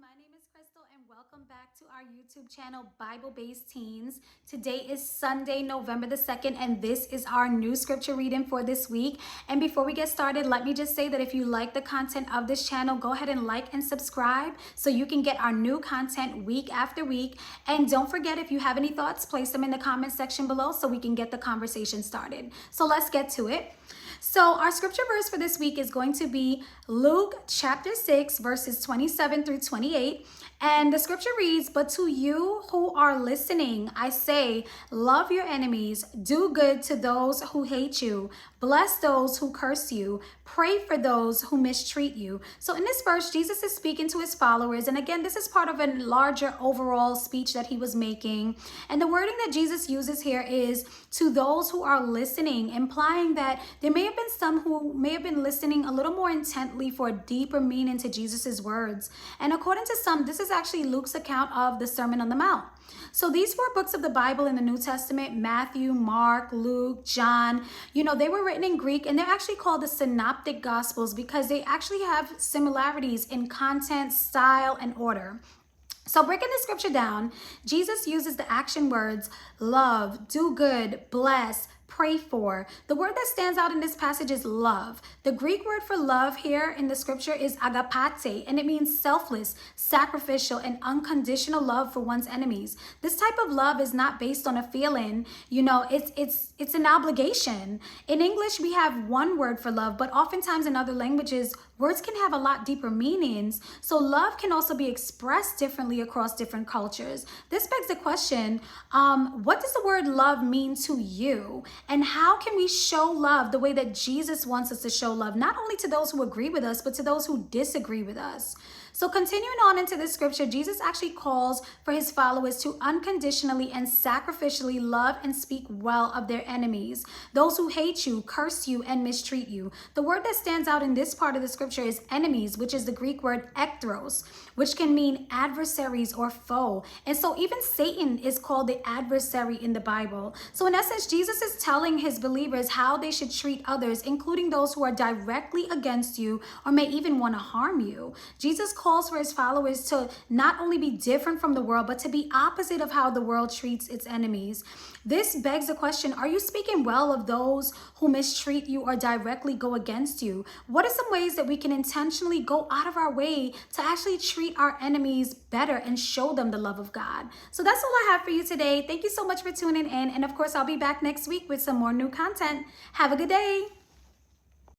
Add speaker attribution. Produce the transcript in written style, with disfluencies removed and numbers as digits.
Speaker 1: My name is Crystal and welcome back to our YouTube channel, Bible-Based Teens. Today is Sunday, November the 2nd, and this is our new scripture reading for this week. And before we get started, let me just say that if you like the content of this channel, go ahead and like and subscribe so you can get our new content week after week. And don't forget, if you have any thoughts, place them in the comment section below so we can get the conversation started. So let's get to it. So our scripture verse for this week is going to be Luke chapter 6, verses 27 through 28. And the scripture reads, "But to you who are listening, I say, love your enemies, do good to those who hate you, bless those who curse you, pray for those who mistreat you." So in this verse, Jesus is speaking to his followers. And again, this is part of a larger overall speech that he was making. And the wording that Jesus uses here is to those who are listening, implying that there may have been some who may have been listening a little more intently for a deeper meaning to Jesus's words. And according to some, this is actually Luke's account of the Sermon on the Mount. So these four books of the Bible in the New Testament, Matthew, Mark, Luke, John, they were written in Greek, and they're actually called the Synoptic Gospels because they actually have similarities in content, style, and order. So breaking the scripture down, Jesus uses the action words love, do good, bless, pray for. The word that stands out in this passage is love. The Greek word for love here in the scripture is agapate, and it means selfless, sacrificial, and unconditional love for one's enemies. This type of love is not based on a feeling, it's an obligation. In English, we have one word for love, but oftentimes in other languages, words can have a lot deeper meanings. So love can also be expressed differently across different cultures. This begs the question, what does the word love mean to you? And how can we show love the way that Jesus wants us to show love, not only to those who agree with us, but to those who disagree with us? So continuing on into this scripture, Jesus actually calls for his followers to unconditionally and sacrificially love and speak well of their enemies, those who hate you, curse you, and mistreat you. The word that stands out in this part of the scripture is enemies, which is the Greek word ekthros, which can mean adversaries or foe. And so even Satan is called the adversary in the Bible. So in essence, Jesus is telling his believers how they should treat others, including those who are directly against you or may even want to harm you. Jesus calls for his followers to not only be different from the world, but to be opposite of how the world treats its enemies. This begs the question, are you speaking well of those who mistreat you or directly go against you? What are some ways that we can intentionally go out of our way to actually treat our enemies better and show them the love of God? So that's all I have for you today. Thank you so much for tuning in. And of course, I'll be back next week with some more new content. Have a good day.